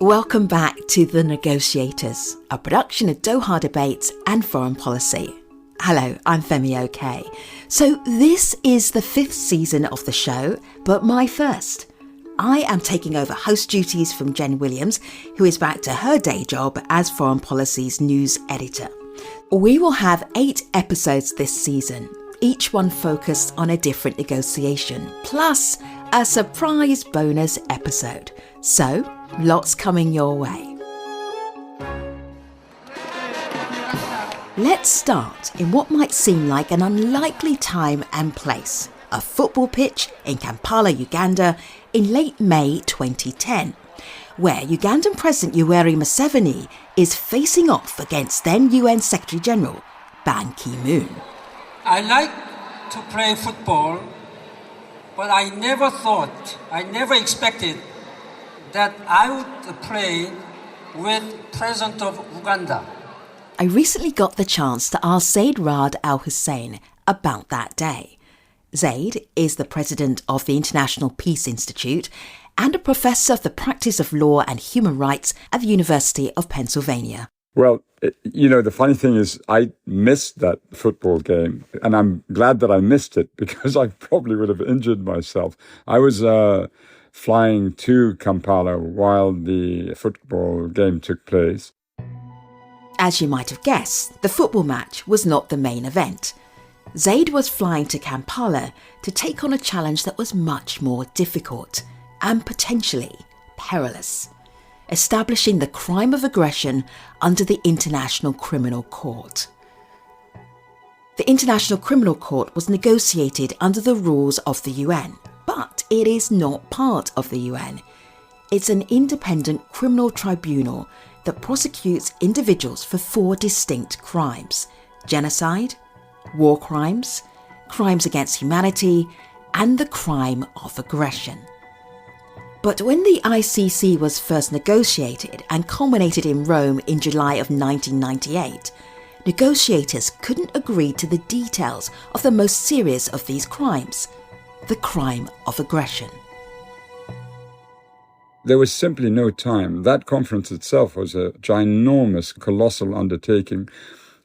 Welcome back to The Negotiators, a production of Doha Debates and Foreign Policy. Hello, I'm Femi Oke. So this is the 5th season of the show, but my first. I am taking over host duties from Jen Williams, who is back to her day job as Foreign Policy's news editor. We will have 8 episodes this season, each one focused on a different negotiation, plus a surprise bonus episode. So, lots coming your way. Let's start in what might seem like an unlikely time and place, a football pitch in Kampala, Uganda, in late May 2010, where Ugandan President Yoweri Museveni is facing off against then UN Secretary-General Ban Ki-moon. I like to play football, but I never expected that I would play with President of Uganda. I recently got the chance to ask Zeid Ra'ad Al Hussein about that day. Zeid is the president of the International Peace Institute and a professor of the practice of law and human rights at the University of Pennsylvania. Well, the funny thing is I missed that football game, and I'm glad that I missed it because I probably would have injured myself. I was flying to Kampala while the football game took place. As you might have guessed, the football match was not the main event. Zeid was flying to Kampala to take on a challenge that was much more difficult and potentially perilous: establishing the crime of aggression under the International Criminal Court. The International Criminal Court was negotiated under the rules of the UN, but it is not part of the UN. It's an independent criminal tribunal that prosecutes individuals for 4 distinct crimes: genocide, war crimes, crimes against humanity, and the crime of aggression. But when the ICC was first negotiated and culminated in Rome in July of 1998, negotiators couldn't agree to the details of the most serious of these crimes: the crime of aggression. There was simply no time. That conference itself was a ginormous, colossal undertaking.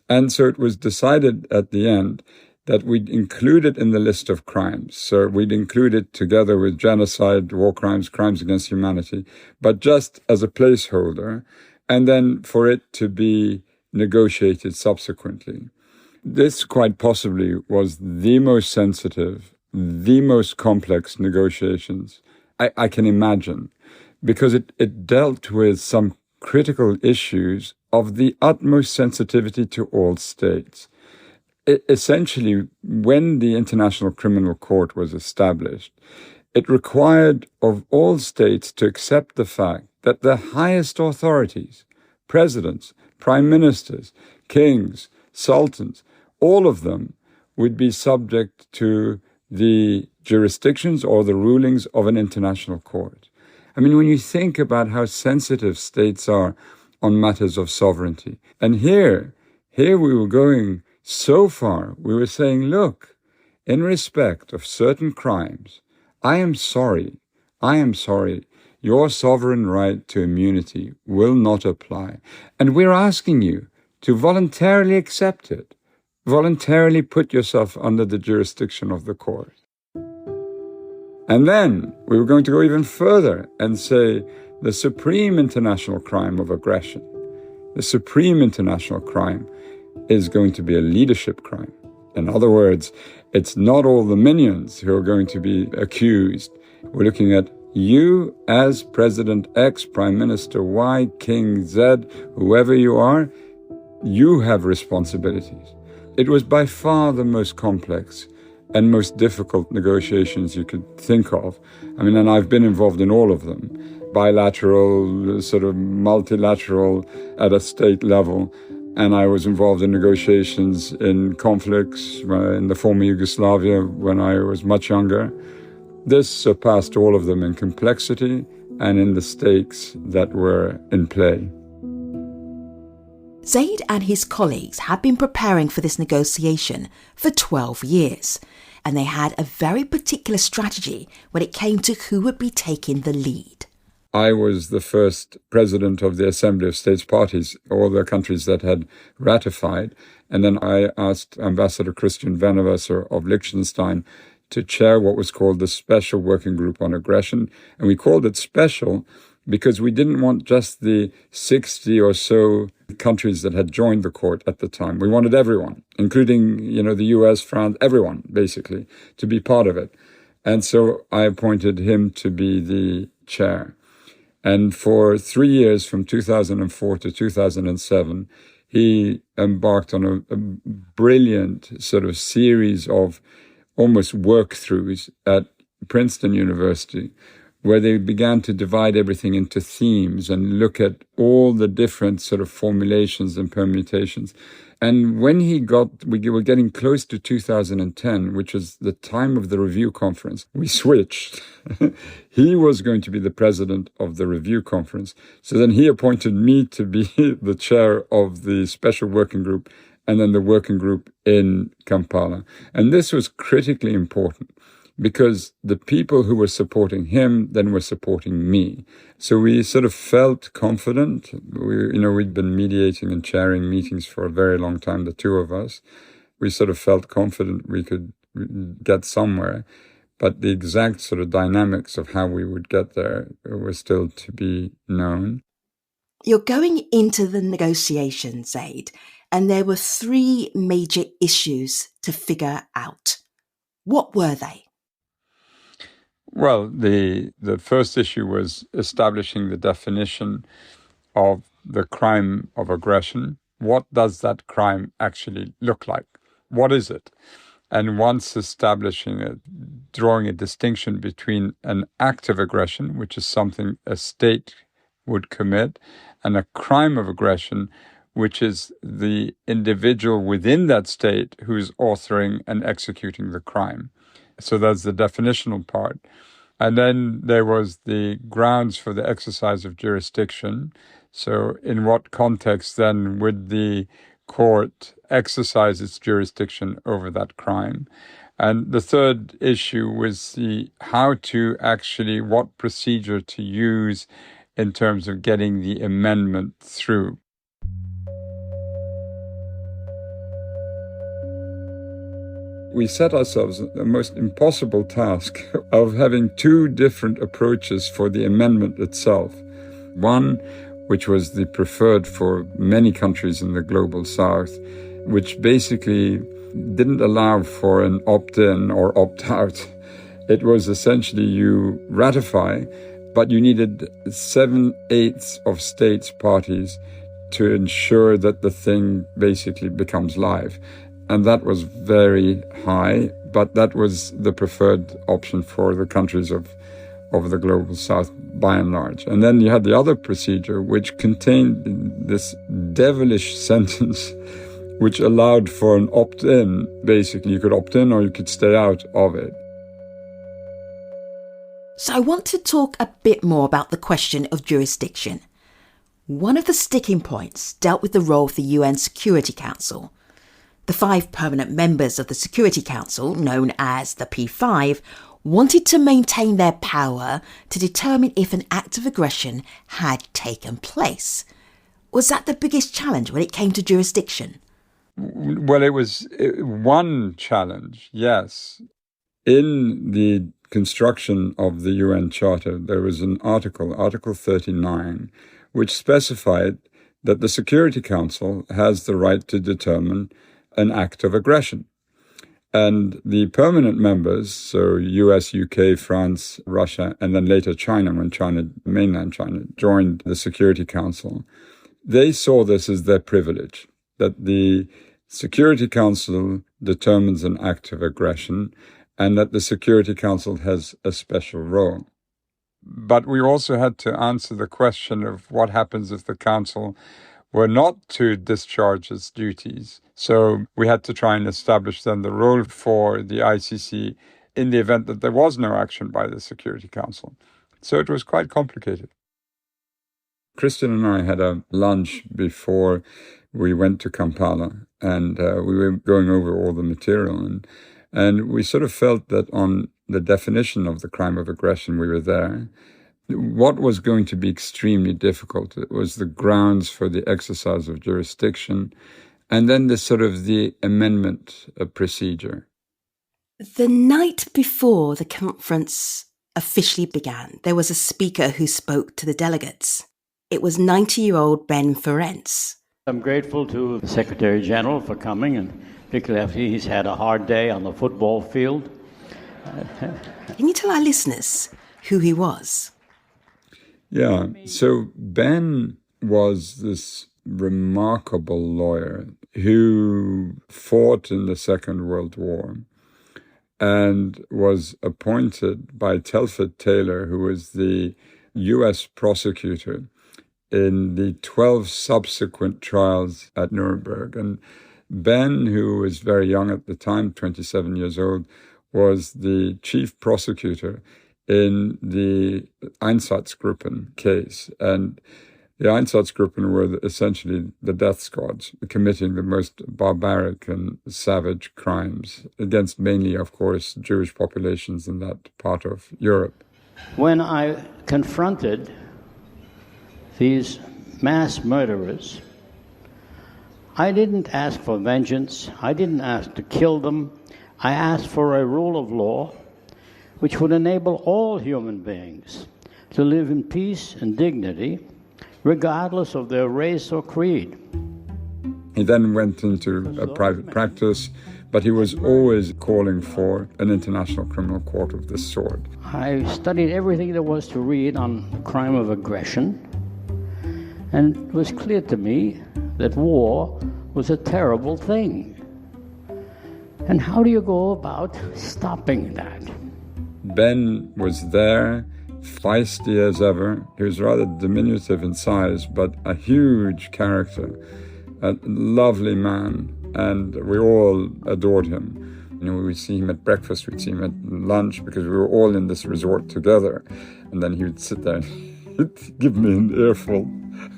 And so it was decided at the end that we'd include it in the list of crimes. So we'd include it together with genocide, war crimes, crimes against humanity, but just as a placeholder, and then for it to be negotiated subsequently. This quite possibly was the most sensitive, the most complex negotiations I can imagine, because it dealt with some critical issues of the utmost sensitivity to all states. Essentially, when the International Criminal Court was established, it required of all states to accept the fact that the highest authorities, presidents, prime ministers, kings, sultans, all of them would be subject to the jurisdictions or the rulings of an international court. I mean, when you think about how sensitive states are on matters of sovereignty, and here we were going so far, we were saying, look, in respect of certain crimes, I am sorry, your sovereign right to immunity will not apply. And we're asking you to voluntarily accept it, voluntarily put yourself under the jurisdiction of the court. And then we were going to go even further and say the supreme international crime of aggression, the supreme international crime is going to be a leadership crime. In other words, it's not all the minions who are going to be accused. We're looking at you as President X, Prime Minister Y, King Z, whoever you are, you have responsibilities. It was by far the most complex and most difficult negotiations you could think of. I mean, and I've been involved in all of them, bilateral, sort of multilateral at a state level. And I was involved in negotiations in conflicts in the former Yugoslavia when I was much younger. This surpassed all of them in complexity and in the stakes that were in play. Zeid and his colleagues had been preparing for this negotiation for 12 years, and they had a very particular strategy when it came to who would be taking the lead. I was the first president of the Assembly of States Parties, all the countries that had ratified. And then I asked Ambassador Christian Venevesser of Liechtenstein to chair what was called the Special Working Group on Aggression. And we called it special because we didn't want just the 60 or so countries that had joined the court at the time. We wanted everyone, including, the US, France, everyone, basically, to be part of it. And so I appointed him to be the chair. And for 3 years, from 2004 to 2007, he embarked on a brilliant sort of series of almost work-throughs at Princeton University, where they began to divide everything into themes and look at all the different sort of formulations and permutations. And when we were getting close to 2010, which was the time of the review conference, we switched. He was going to be the president of the review conference. So then he appointed me to be the chair of the special working group and then the working group in Kampala. And this was critically important, because the people who were supporting him then were supporting me. So we sort of felt confident. We'd been mediating and chairing meetings for a very long time, the two of us. We sort of felt confident we could get somewhere. But the exact sort of dynamics of how we would get there were still to be known. You're going into the negotiations, Zeid, and there were 3 major issues to figure out. What were they? Well, the first issue was establishing the definition of the crime of aggression. What does that crime actually look like? What is it? And once establishing it, drawing a distinction between an act of aggression, which is something a state would commit, and a crime of aggression, which is the individual within that state who's authoring and executing the crime. So that's the definitional part. And then there was the grounds for the exercise of jurisdiction. So in what context then would the court exercise its jurisdiction over that crime? And the third issue was what procedure to use in terms of getting the amendment through. We set ourselves the most impossible task of having 2 different approaches for the amendment itself. One, which was the preferred for many countries in the global south, which basically didn't allow for an opt-in or opt-out. It was essentially you ratify, but you needed 7/8 of states parties to ensure that the thing basically becomes live. And that was very high, but that was the preferred option for the countries of the global south by and large. And then you had the other procedure, which contained this devilish sentence, which allowed for an opt-in. Basically, you could opt in or you could stay out of it. So I want to talk a bit more about the question of jurisdiction. One of the sticking points dealt with the role of the UN Security Council. The 5 permanent members of the Security Council, known as the P5, wanted to maintain their power to determine if an act of aggression had taken place. Was that the biggest challenge when it came to jurisdiction? Well, it was one challenge, yes. In the construction of the UN Charter, there was an Article 39, which specified that the Security Council has the right to determine an act of aggression. And the permanent members, so US, UK, France, Russia, and then later China, when mainland China, joined the Security Council, they saw this as their privilege, that the Security Council determines an act of aggression and that the Security Council has a special role. But we also had to answer the question of what happens if the Council were not to discharge its duties. So we had to try and establish then the role for the ICC in the event that there was no action by the Security Council. So it was quite complicated. Christian and I had a lunch before we went to Kampala, and we were going over all the material. And we sort of felt that on the definition of the crime of aggression, we were there. What was going to be extremely difficult was the grounds for the exercise of jurisdiction, and then the amendment procedure. The night before the conference officially began, there was a speaker who spoke to the delegates. It was 90-year-old Ben Ferencz. I'm grateful to the Secretary General for coming, and particularly after he's had a hard day on the football field. Can you tell our listeners who he was? Yeah, so Ben was this remarkable lawyer who fought in the Second World War and was appointed by Telford Taylor, who was the U.S. prosecutor in the 12 subsequent trials at Nuremberg. And Ben, who was very young at the time, 27 years old, was the chief prosecutor in the Einsatzgruppen case. And the Einsatzgruppen were essentially the death squads, committing the most barbaric and savage crimes against mainly, of course, Jewish populations in that part of Europe. When I confronted these mass murderers, I didn't ask for vengeance. I didn't ask to kill them. I asked for a rule of law which would enable all human beings to live in peace and dignity, regardless of their race or creed. He then went into a private practice, but he was always calling for an international criminal court of this sort. I studied everything there was to read on the crime of aggression, and it was clear to me that war was a terrible thing. And how do you go about stopping that? Ben was there, feisty as ever. He was rather diminutive in size, but a huge character, a lovely man, and we all adored him. We'd see him at breakfast, we'd see him at lunch, because we were all in this resort together. And then he would sit there and he'd give me an earful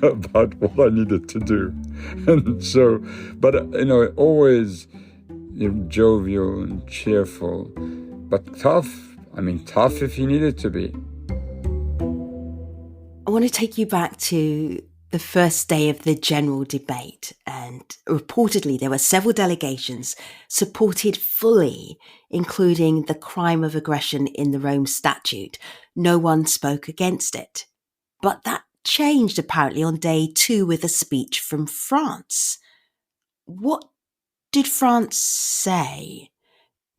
about what I needed to do. And so, but, always jovial and cheerful, but tough. Tough if he needed to be. I want to take you back to the first day of the general debate, and reportedly there were several delegations supported fully, including the crime of aggression in the Rome Statute. No one spoke against it. But that changed apparently on day 2 with a speech from France. What did France say?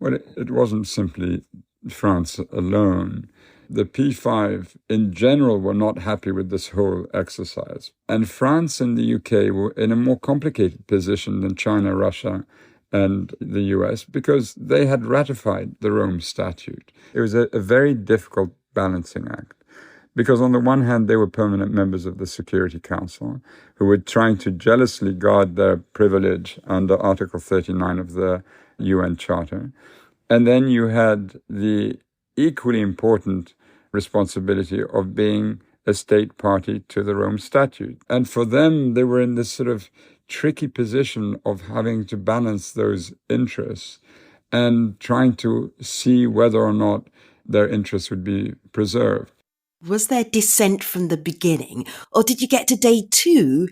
Well, it wasn't simply France alone. The P5 in general were not happy with this whole exercise. And France and the UK were in a more complicated position than China, Russia, and the US because they had ratified the Rome Statute. It was a very difficult balancing act because on the one hand, they were permanent members of the Security Council who were trying to jealously guard their privilege under Article 39 of the UN Charter. And then you had the equally important responsibility of being a state party to the Rome Statute. And for them, they were in this sort of tricky position of having to balance those interests and trying to see whether or not their interests would be preserved. Was there dissent from the beginning, or did you get to day 2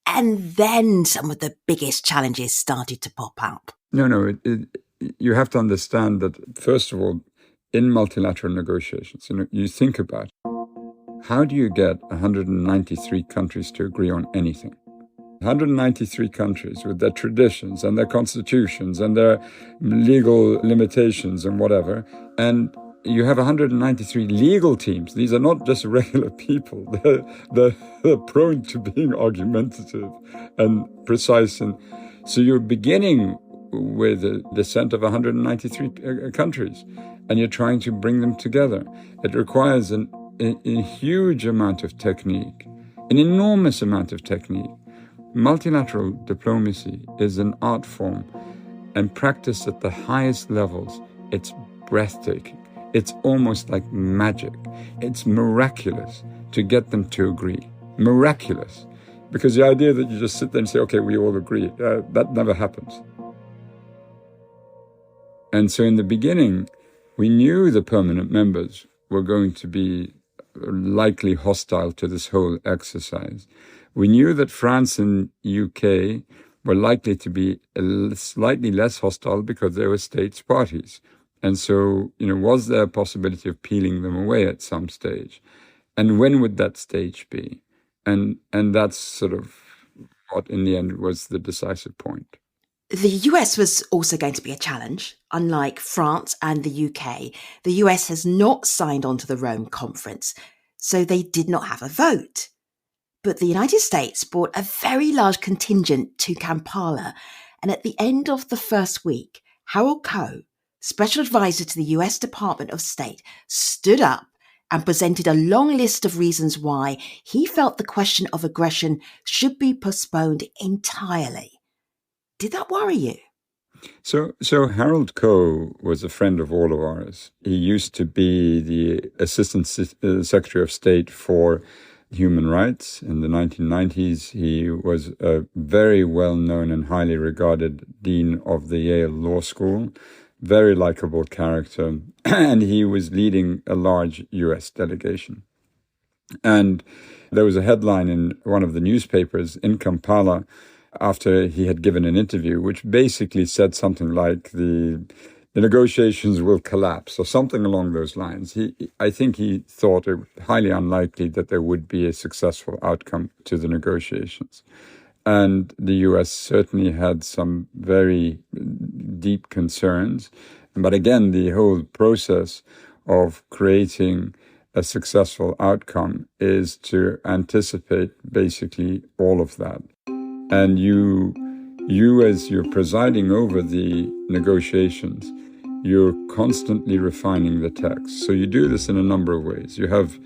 and then some of the biggest challenges started to pop up? No, you have to understand that, first of all, in multilateral negotiations, you think about how do you get 193 countries to agree on anything? 193 countries with their traditions and their constitutions and their legal limitations and whatever. And you have 193 legal teams. These are not just regular people. They're prone to being argumentative and precise. And so you're beginning with a descent of 193 countries, and you're trying to bring them together. It requires a huge amount of technique, an enormous amount of technique. Multilateral diplomacy is an art form, and practiced at the highest levels, it's breathtaking. It's almost like magic. It's miraculous to get them to agree. Miraculous. Because the idea that you just sit there and say, okay, we all agree, that never happens. And so in the beginning, we knew the permanent members were going to be likely hostile to this whole exercise. We knew that France and UK were likely to be slightly less hostile because they were states parties. And so, was there a possibility of peeling them away at some stage? And when would that stage be? And that's sort of what, in the end, was the decisive point. The US was also going to be a challenge. Unlike France and the UK, the US has not signed on to the Rome Conference, so they did not have a vote. But the United States brought a very large contingent to Kampala, and at the end of the first week, Harold Koh, Special Advisor to the US Department of State, stood up and presented a long list of reasons why he felt the question of aggression should be postponed entirely. Did that worry you? So Harold Koh was a friend of all of ours. He used to be the Assistant Secretary of State for Human Rights in the 1990s. He was a very well-known and highly regarded dean of the Yale Law School, very likable character, and he was leading a large U.S. delegation. And there was a headline in one of the newspapers in Kampala after he had given an interview, which basically said something like the negotiations will collapse or something along those lines. I think he thought it highly unlikely that there would be a successful outcome to the negotiations. And the US certainly had some very deep concerns. But again, the whole process of creating a successful outcome is to anticipate basically all of that. And you as you're presiding over the negotiations, you're constantly refining the text. So you do this in a number of ways. You have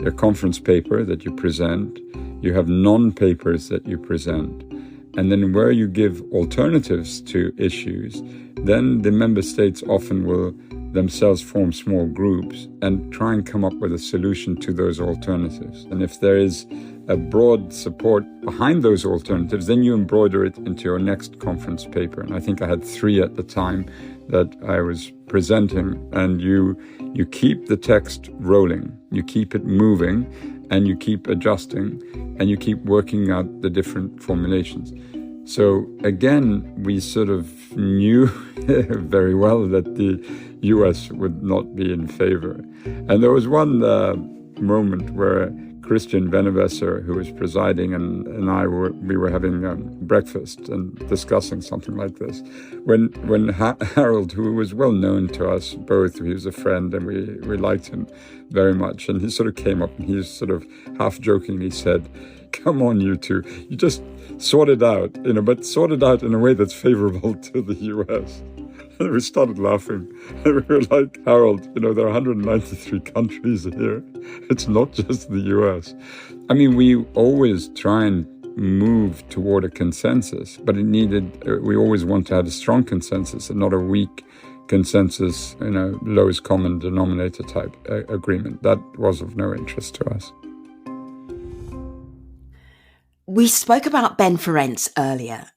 a conference paper that you present, you have non-papers that you present, and then where you give alternatives to issues, then the member states often will themselves form small groups and try and come up with a solution to those alternatives. And if there is a broad support behind those alternatives, then you embroider it into your next conference paper. And I think I had 3 at the time that I was presenting, and you keep the text rolling, you keep it moving, and you keep adjusting, and you keep working out the different formulations. So again, we sort of knew very well that the US would not be in favor. And there was one moment where Christian Venevesser, who was presiding, and we were having breakfast and discussing something like this. When Harold, who was well known to us both, he was a friend and we liked him very much, and he sort of came up and he sort of half jokingly said, "Come on, you two, you just sort it out, but sort it out in a way that's favorable to the US." And we started laughing. And we were like, "Harold, there are 193 countries here. It's not just the US." I mean, we always try and move toward a consensus, but we always want to have a strong consensus and not a weak consensus, lowest common denominator type agreement. That was of no interest to us. We spoke about Ben Ferencz earlier,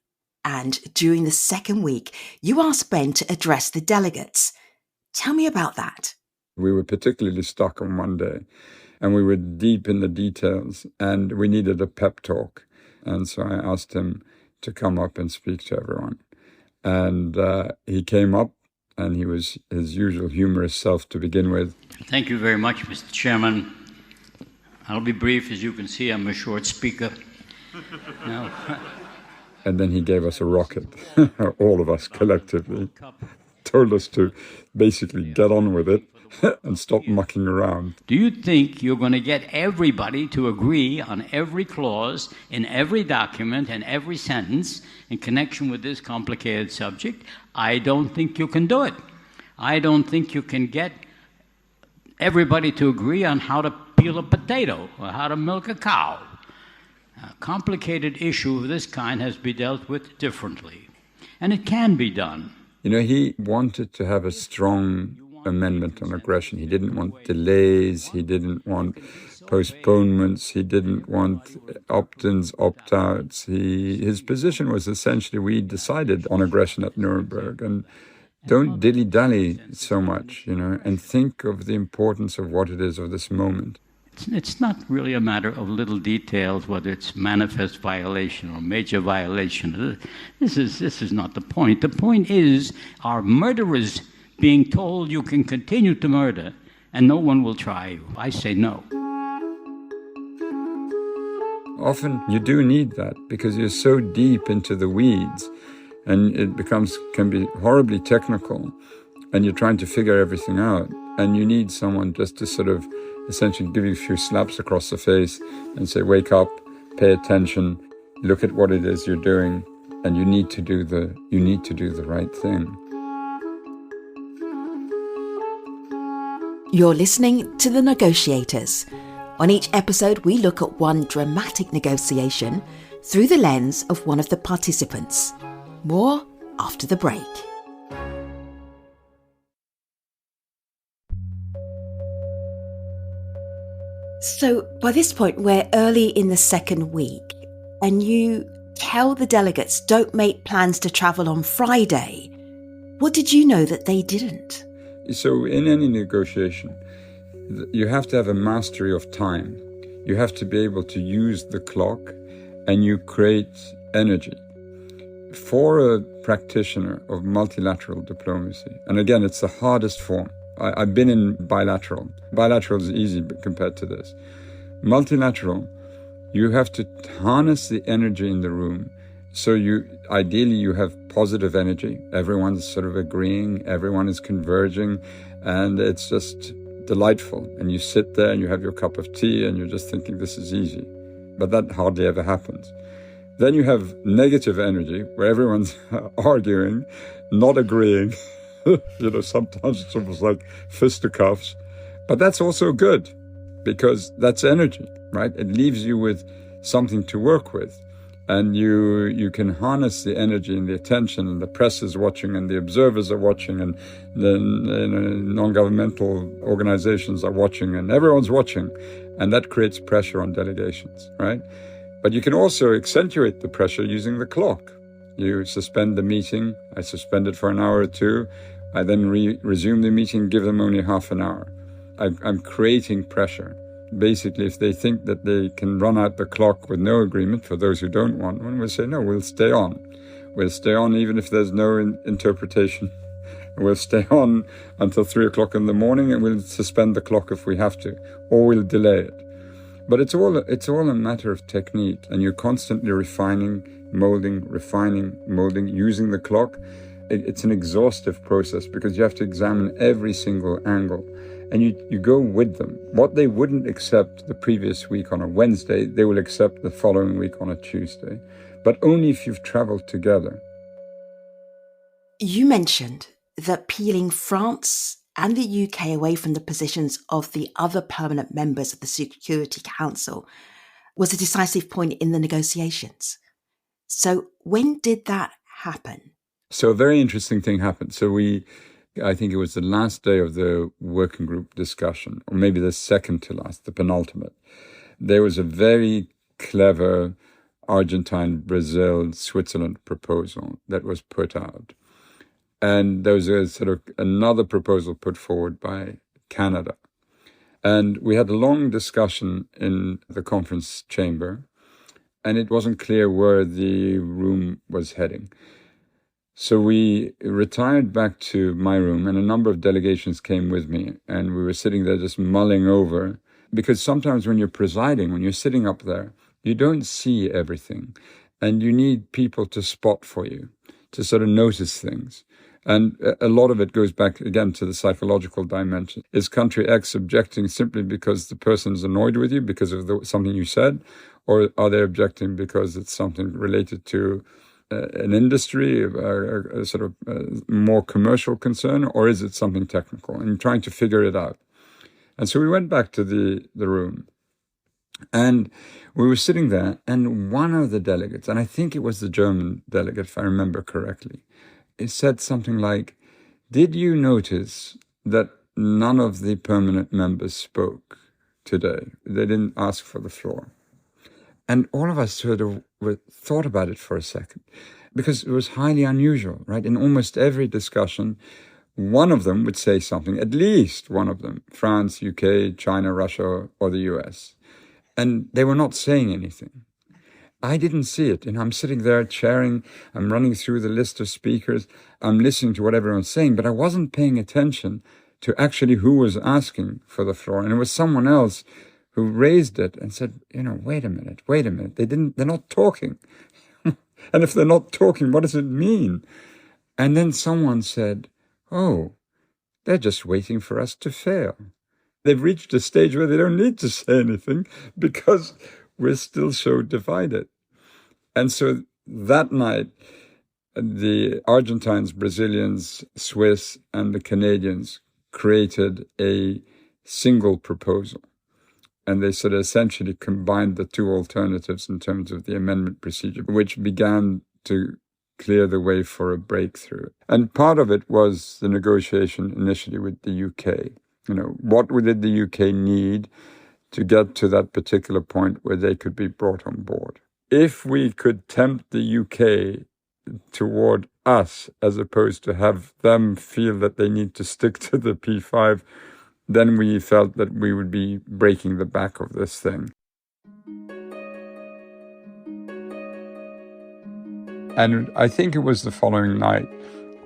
and during the second week, you asked Ben to address the delegates. Tell me about that. We were particularly stuck on one day, and we were deep in the details, and we needed a pep talk. And so I asked him to come up and speak to everyone. And he came up, and he was his usual humorous self to begin with. Thank you very much, Mr. Chairman. I'll be brief. As you can see, I'm a short speaker. No. And then he gave us a rocket, all of us collectively, told us to basically get on with it and stop mucking around. Do you think you're going to get everybody to agree on every clause in every document and every sentence in connection with this complicated subject? I don't think you can do it. I don't think you can get everybody to agree on how to peel a potato or how to milk a cow. A complicated issue of this kind has to be dealt with differently, and it can be done. He wanted to have a strong amendment on aggression. He didn't want delays, he didn't want postponements, he didn't want opt-ins, opt-outs. His position was essentially, we decided on aggression at Nuremberg, and don't dilly-dally so much, and think of the importance of what it is of this moment. It's not really a matter of little details, whether it's manifest violation or major violation. This is not the point. The point is, are murderers being told you can continue to murder and no one will try you? I say no. Often you do need that because you're so deep into the weeds and it can be horribly technical and you're trying to figure everything out. And you need someone just to sort of essentially give you a few slaps across the face and say, wake up, pay attention, look at what it is you're doing, and you need to do the right thing. You're listening to The Negotiators. On each episode, we look at one dramatic negotiation through the lens of one of the participants. More after the break. So by this point, we're early in the second week, and you tell the delegates don't make plans to travel on Friday. What did you know that they didn't? So in any negotiation, you have to have a mastery of time. You have to be able to use the clock, and you create energy. For a practitioner of multilateral diplomacy, and again, it's the hardest form. I've been in bilateral. Bilateral is easy compared to this. Multilateral, you have to harness the energy in the room. So ideally you have positive energy. Everyone's sort of agreeing, everyone is converging, and it's just delightful. And you sit there and you have your cup of tea and you're just thinking this is easy. But that hardly ever happens. Then you have negative energy where everyone's arguing, not agreeing. Sometimes it's almost like fisticuffs. But that's also good because that's energy, right? It leaves you with something to work with. And you can harness the energy and the attention, and the press is watching and the observers are watching and the non-governmental organizations are watching and everyone's watching. And that creates pressure on delegations, right? But you can also accentuate the pressure using the clock. You suspend the meeting. I suspend it for an hour or two. I then resume the meeting, give them only half an hour. I'm creating pressure. Basically, if they think that they can run out the clock with no agreement, for those who don't want one, we'll say, no, we'll stay on. We'll stay on even if there's no interpretation. We'll stay on until 3 o'clock in the morning, and we'll suspend the clock if we have to, or we'll delay it. But it's all a matter of technique, and you're constantly refining, molding, using the clock. It's an exhaustive process because you have to examine every single angle, and you go with them. What they wouldn't accept the previous week on a Wednesday, they will accept the following week on a Tuesday, but only if you've traveled together. You mentioned that peeling France and the UK away from the positions of the other permanent members of the Security Council was a decisive point in the negotiations. So when did that happen? So a very interesting thing happened. So I think it was the last day of the working group discussion, or maybe the second to last, the penultimate. There was a very clever Argentine, Brazil, Switzerland proposal that was put out. And there was a sort of another proposal put forward by Canada. And we had a long discussion in the conference chamber, and it wasn't clear where the room was heading. So we retired back to my room, and a number of delegations came with me, and we were sitting there just mulling over, because sometimes when you're presiding, when you're sitting up there, you don't see everything, and you need people to spot for you, to sort of notice things. And a lot of it goes back, again, to the psychological dimension. Is country X objecting simply because the person's annoyed with you because of something you said? Or are they objecting because it's something related to an industry, a sort of more commercial concern? Or is it something technical? And trying to figure it out. And so we went back to the room. And we were sitting there, and one of the delegates, and I think it was the German delegate, if I remember correctly, it said something like, did you notice that none of the permanent members spoke today? They didn't ask for the floor. And all of us sort of thought about it for a second, because it was highly unusual, right? In almost every discussion, one of them would say something, at least one of them, France, UK, China, Russia, or the US. And they were not saying anything. I didn't see it. I'm sitting there chairing, I'm running through the list of speakers, I'm listening to what everyone's saying, but I wasn't paying attention to actually who was asking for the floor. And it was someone else who raised it and said, wait a minute. They're not talking. And if they're not talking, what does it mean? And then someone said, oh, they're just waiting for us to fail. They've reached a stage where they don't need to say anything because we're still so divided. And so that night, the Argentines, Brazilians, Swiss, and the Canadians created a single proposal. And they sort of essentially combined the two alternatives in terms of the amendment procedure, which began to clear the way for a breakthrough. And part of it was the negotiation initially with the UK. What did the UK need to get to that particular point where they could be brought on board? If we could tempt the UK toward us, as opposed to have them feel that they need to stick to the P5, then we felt that we would be breaking the back of this thing. And I think it was the following night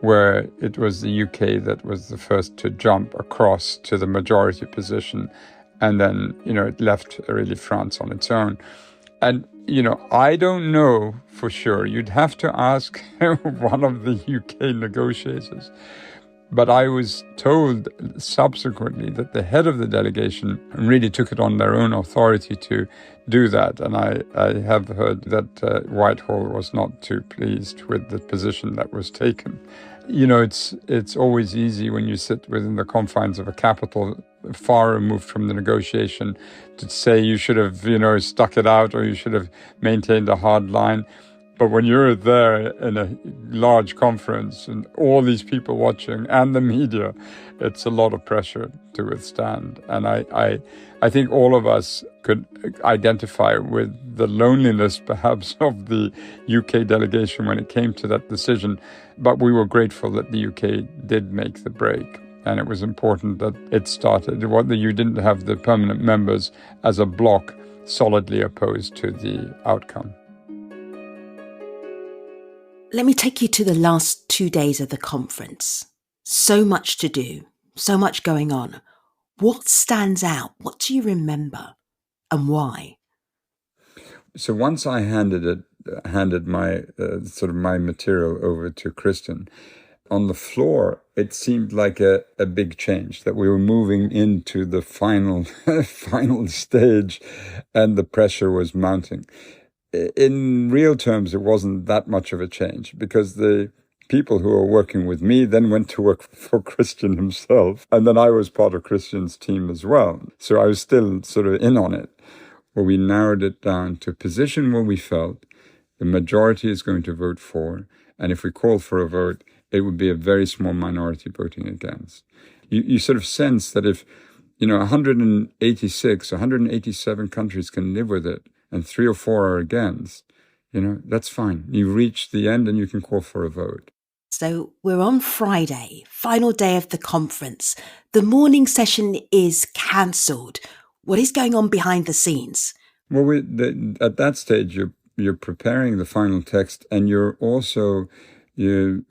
where it was the UK that was the first to jump across to the majority position. And then, it left really France on its own. And, I don't know for sure. You'd have to ask one of the UK negotiators. But I was told subsequently that the head of the delegation really took it on their own authority to do that. And I have heard that Whitehall was not too pleased with the position that was taken. It's always easy when you sit within the confines of a capital far removed from the negotiation to say you should have, stuck it out or you should have maintained a hard line. But when you're there in a large conference and all these people watching and the media, it's a lot of pressure to withstand. And I think all of us could identify with the loneliness, perhaps, of the UK delegation when it came to that decision. But we were grateful that the UK did make the break. And it was important that it started. You didn't have the permanent members as a bloc solidly opposed to the outcome. Let me take you to the last 2 days of the conference. So much to do, so much going on. What stands out? What do you remember? And why? So once I handed my my material over to Christian, on the floor, it seemed like a big change, that we were moving into the final stage and the pressure was mounting. In real terms, it wasn't that much of a change because the people who were working with me then went to work for Christian himself. And then I was part of Christian's team as well. So I was still sort of in on it, where we narrowed it down to a position where we felt the majority is going to vote for. And if we call for a vote, it would be a very small minority voting against. You sort of sense that if, 186, 187 countries can live with it, and 3 or 4 are against, that's fine. You reach the end and you can call for a vote. So we're on Friday, final day of the conference. The morning session is cancelled. What is going on behind the scenes? Well, at that stage, you're preparing the final text, and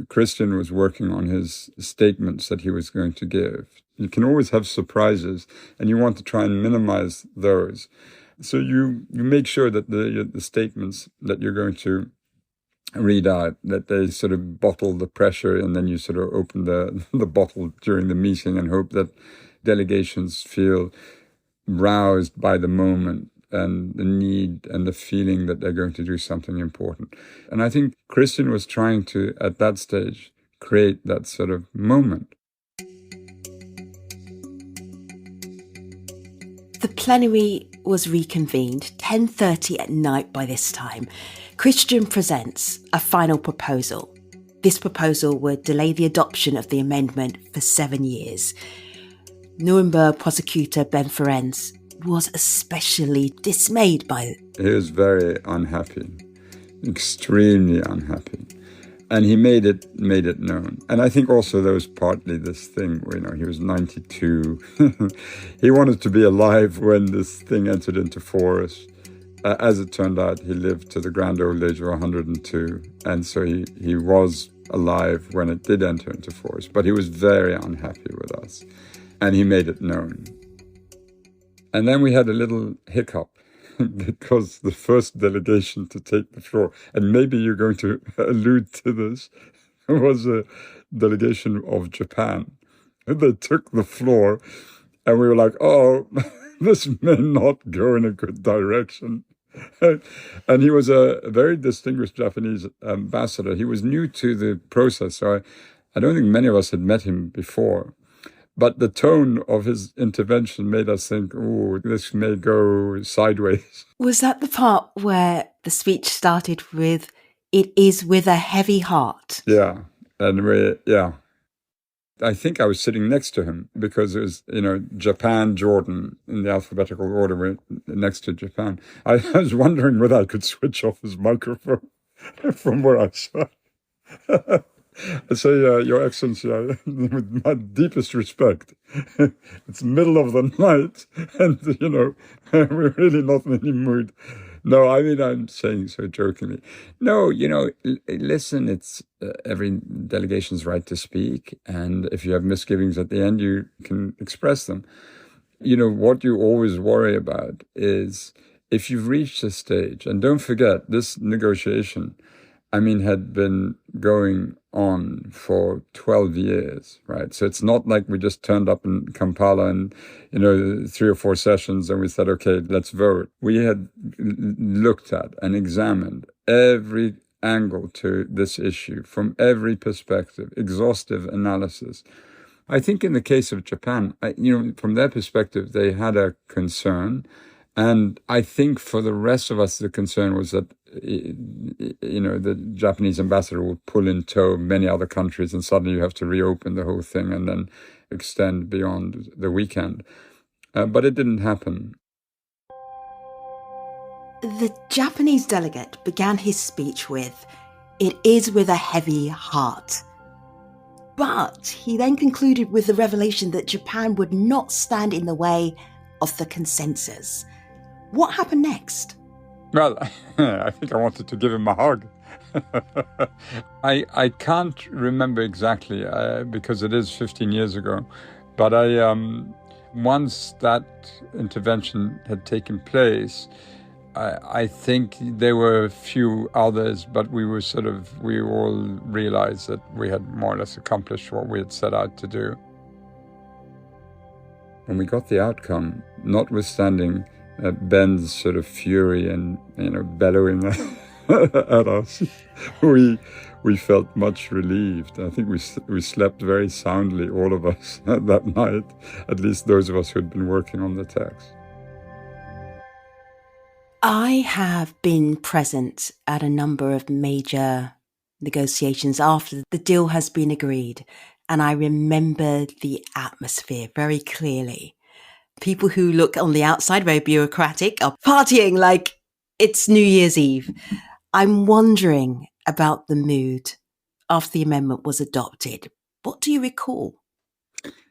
Christian was working on his statements that he was going to give. You can always have surprises, and you want to try and minimize those. So you make sure that the statements that you're going to read out, that they sort of bottle the pressure, and then you sort of open the bottle during the meeting and hope that delegations feel roused by the moment and the need and the feeling that they're going to do something important. And I think Christian was trying to, at that stage, create that sort of moment. The plenary was reconvened 10:30 at night by this time. Christian presents a final proposal. This proposal would delay the adoption of the amendment for 7 years. Nuremberg prosecutor Ben Ferencz was especially dismayed by it. He was very unhappy, extremely unhappy. And he made it known. And I think also there was partly this thing where, he was 92. He wanted to be alive when this thing entered into force. As it turned out, he lived to the grand old age of 102. And so he was alive when it did enter into force. But he was very unhappy with us. And he made it known. And then we had a little hiccup. Because the first delegation to take the floor, and maybe you're going to allude to this, was a delegation of Japan. They took the floor, and we were like, oh, this may not go in a good direction. And he was a very distinguished Japanese ambassador. He was new to the process, so I don't think many of us had met him before. But the tone of his intervention made us think, oh, this may go sideways. Was that the part where the speech started with, "It is with a heavy heart"? Yeah. And I think I was sitting next to him because it was, Japan, Jordan in the alphabetical order. We're next to Japan. I was wondering whether I could switch off his microphone from where I sat. I say, Your Excellency, with my deepest respect, it's middle of the night and, we're really not in any mood. No, I mean, I'm saying so jokingly. No, listen, it's every delegation's right to speak. And if you have misgivings at the end, you can express them. What you always worry about is if you've reached a stage, and don't forget, this negotiation, had been going on for 12 years, right? So it's not like we just turned up in Kampala and, 3 or 4 sessions and we said, okay, let's vote. We had looked at and examined every angle to this issue from every perspective, exhaustive analysis. I think in the case of Japan, from their perspective, they had a concern. And I think for the rest of us, the concern was that, the Japanese ambassador will pull in tow many other countries and suddenly you have to reopen the whole thing and then extend beyond the weekend. But it didn't happen. The Japanese delegate began his speech with, "It is with a heavy heart." But he then concluded with the revelation that Japan would not stand in the way of the consensus. What happened next? Well, I think I wanted to give him a hug. I can't remember exactly because it is 15 years ago. But once that intervention had taken place, I think there were a few others, but we all realized that we had more or less accomplished what we had set out to do. When we got the outcome, notwithstanding Ben's sort of fury and, bellowing at us, we felt much relieved. I think we slept very soundly, all of us, that night, at least those of us who had been working on the text. I have been present at a number of major negotiations after the deal has been agreed, and I remember the atmosphere very clearly. People who look on the outside very bureaucratic are partying like it's New Year's Eve. I'm wondering about the mood after the amendment was adopted. What do you recall?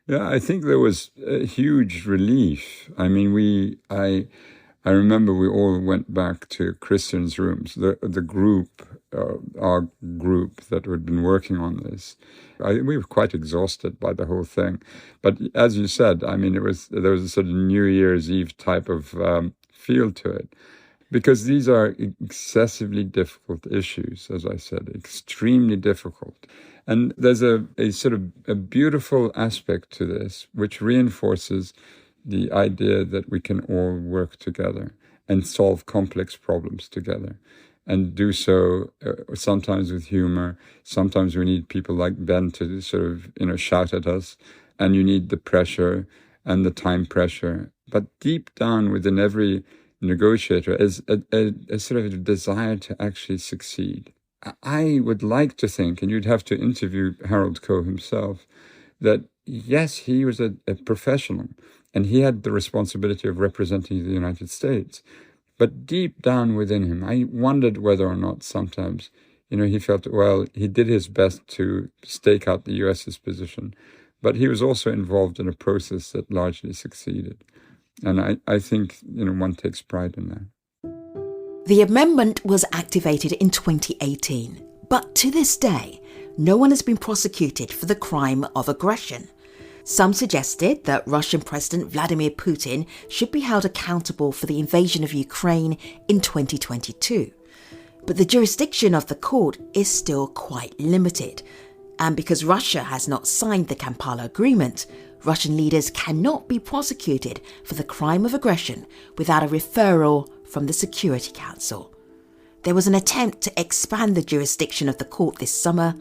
Yeah, I think there was a huge relief. I remember we all went back to Christian's rooms, the group, our group that had been working on this. We were quite exhausted by the whole thing. But as you said, there was a sort of New Year's Eve type of feel to it. Because these are excessively difficult issues, as I said, extremely difficult. And there's a sort of a beautiful aspect to this, which reinforces the idea that we can all work together and solve complex problems together, and do so sometimes with humor. Sometimes we need people like Ben to sort of, shout at us, and you need the pressure and the time pressure. But deep down within every negotiator is a sort of a desire to actually succeed. I would like to think, and you'd have to interview Harold Coe himself, that yes, he was a professional, and he had the responsibility of representing the United States. But deep down within him, I wondered whether or not sometimes he felt, well, he did his best to stake out the US's position, but he was also involved in a process that largely succeeded. And I think, one takes pride in that. The amendment was activated in 2018, but to this day, no one has been prosecuted for the crime of aggression. Some suggested that Russian President Vladimir Putin should be held accountable for the invasion of Ukraine in 2022. But the jurisdiction of the court is still quite limited. And because Russia has not signed the Kampala Agreement, Russian leaders cannot be prosecuted for the crime of aggression without a referral from the Security Council. There was an attempt to expand the jurisdiction of the court this summer,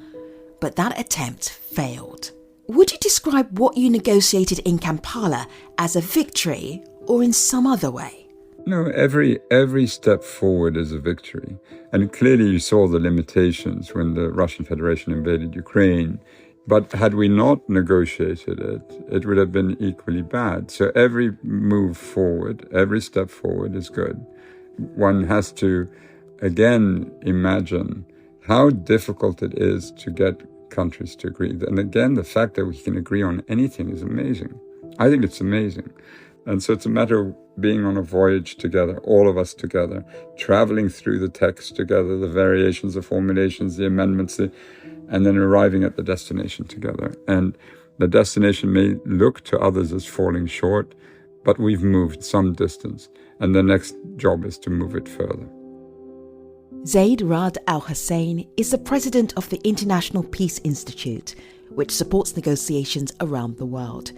but that attempt failed. Would you describe what you negotiated in Kampala as a victory or in some other way? No, every step forward is a victory. And clearly you saw the limitations when the Russian Federation invaded Ukraine. But had we not negotiated it, it would have been equally bad. So every move forward, every step forward is good. One has to, again, imagine how difficult it is to get countries to agree. And again, the fact that we can agree on anything is amazing. I think it's amazing. And so it's a matter of being on a voyage together, all of us together, traveling through the text together, the variations, the formulations, the amendments, and then arriving at the destination together. And the destination may look to others as falling short, but we've moved some distance. And the next job is to move it further. Zeid Ra'ad Al Hussein is the president of the International Peace Institute, which supports negotiations around the world.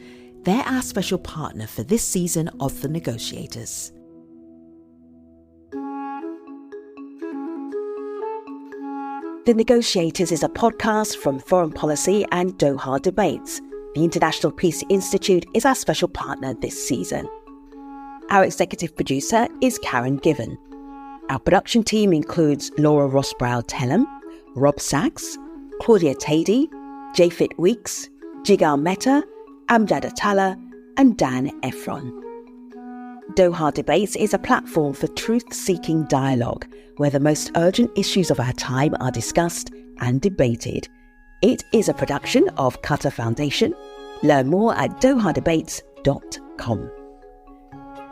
They're our special partner for this season of The Negotiators. The Negotiators is a podcast from Foreign Policy and Doha Debates. The International Peace Institute is our special partner this season. Our executive producer is Karen Given. Our production team includes Laura Rossbrow-Tellem, Rob Sachs, Claudia Tady, Jafit Weeks, Jigal Mehta, Amjad Atala, and Dan Ephron. Doha Debates is a platform for truth-seeking dialogue where the most urgent issues of our time are discussed and debated. It is a production of Qatar Foundation. Learn more at dohadebates.com.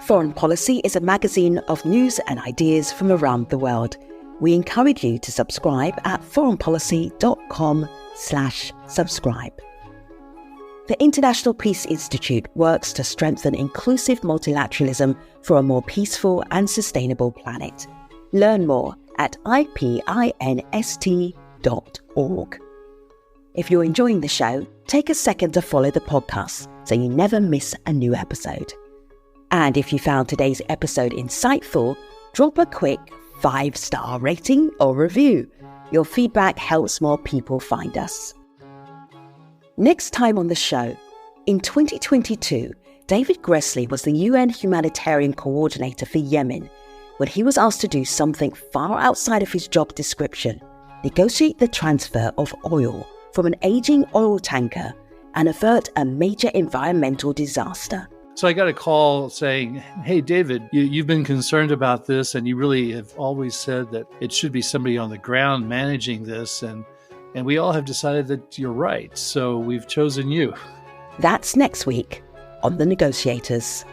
Foreign Policy is a magazine of news and ideas from around the world. We encourage you to subscribe at foreignpolicy.com/subscribe. The International Peace Institute works to strengthen inclusive multilateralism for a more peaceful and sustainable planet. Learn more at ipinst.org. If you're enjoying the show, take a second to follow the podcast so you never miss a new episode. And if you found today's episode insightful, drop a quick 5-star rating or review. Your feedback helps more people find us. Next time on the show, in 2022, David Gressley was the UN Humanitarian Coordinator for Yemen when he was asked to do something far outside of his job description, negotiate the transfer of oil from an aging oil tanker and avert a major environmental disaster. So I got a call saying, hey, David, you've been concerned about this, and you really have always said that it should be somebody on the ground managing this. And we all have decided that you're right. So we've chosen you. That's next week on The Negotiators.